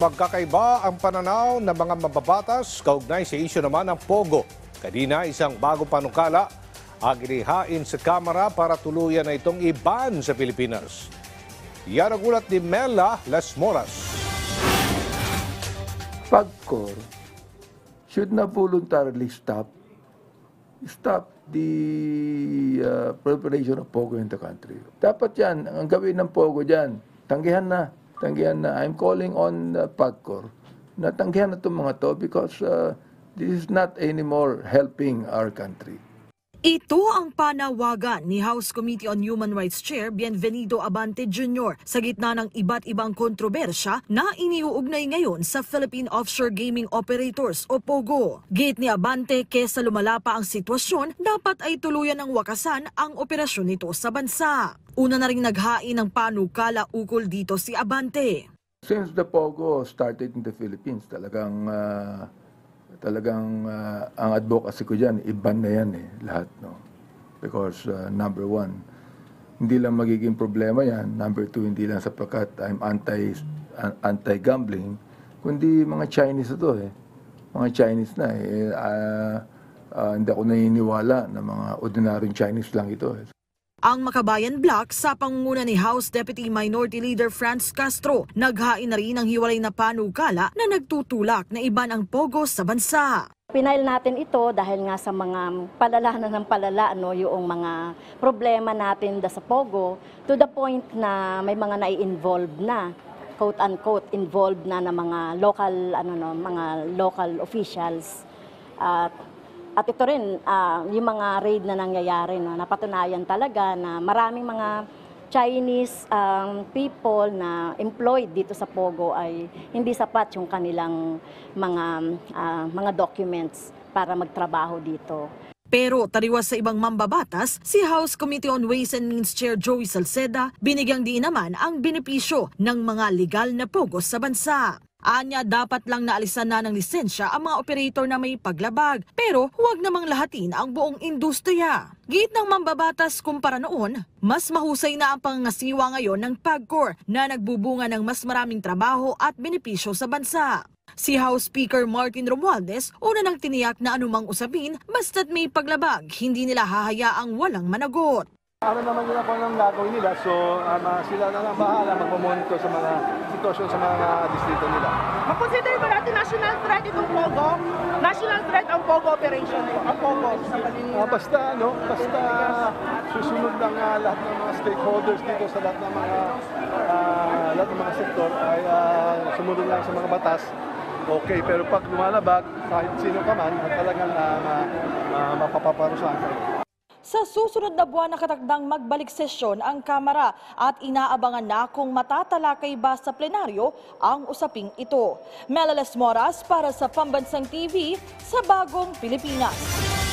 Pagkakaiba ang pananaw ng mga mababatas kaugnay sa isyu naman ng Pogo. Kanina isang bagong panukala ang inihain sa Kamara para tuluyan na itong i-ban sa Pilipinas. Yan ang ulat ni Mela Las Moras. PAGCOR should not voluntarily stop the proliferation of Pogo in the country. Dapat yan, ang gawin ng Pogo dyan, tanggihan na. I'm calling on PAGCOR na tanggihan na itong mga to because this is not anymore helping our country. Ito ang panawagan ni House Committee on Human Rights Chair Bienvenido Abante Jr. sa gitna ng iba't ibang kontrobersya na iniuugnay ngayon sa Philippine Offshore Gaming Operators o POGO. Gate ni Abante, kesa lumala pa ang sitwasyon, dapat ay tuluyan ng wakasan ang operasyon nito sa bansa. Una na rin naghain ng panukala ukol dito si Abante. Since the POGO started in the Philippines, talagang ang advocacy ko dyan, i-ban na yan lahat. No? Because number one, hindi lang magiging problema yan. Number two, hindi lang sapagkat I'm anti-gambling, kundi mga Chinese ito Mga Chinese na hindi ako naniniwala na mga ordinaryong Chinese lang ito Ang Makabayan Bloc sa pangunguna ni House Deputy Minority Leader Franz Castro, naghain na rin ng hiwalay na panukala na nagtutulak na iban ang Pogo sa bansa. Pinail natin ito dahil nga sa mga palala yung mga problema natin sa Pogo to the point na may mga nai-involve na, quote-unquote, involved na mga local officials. At ito rin, yung mga raid na nangyayari, napatunayan talaga na maraming mga Chinese people na employed dito sa Pogo ay hindi sapat yung kanilang mga documents para magtrabaho dito. Pero taliwas sa ibang mambabatas, si House Committee on Ways and Means Chair Joey Salceda, binigyang diin naman ang benepisyo ng mga legal na Pogo sa bansa. Anya, dapat lang naalisan na ng lisensya ang mga operator na may paglabag, pero huwag namang lahatin ang buong industriya. Git ng mambabatas kumpara noon, mas mahusay na ang pangangasiwa ngayon ng PAGCOR na nagbubunga ng mas maraming trabaho at benepisyo sa bansa. Si House Speaker Martin Romualdez, una nang tiniyak na anumang usapin, basta't may paglabag, hindi nila hahayaang walang managot. Ano naman nila kung anong gagawin nila, so sila na lang bahala magmamonitor sa mga sitwasyon sa mga distrito nila. Makonsider ba natin national threat itong Pogo? National threat ang Pogo operation, ang Pogo sa paninira? Basta susunod lang lahat ng mga stakeholders dito sa lahat ng mga sektor ay sumunod lang sa mga batas. Okay, pero pag lumalabag, kahit sino ka man, talagang mapapaparusahan ka. Sa susunod na buwan nakatakdang magbalik sesyon ang Kamara at inaabangan na kung matatalakay ba sa plenaryo ang usaping ito. Mela Las Moras para sa Pambansang TV sa Bagong Pilipinas.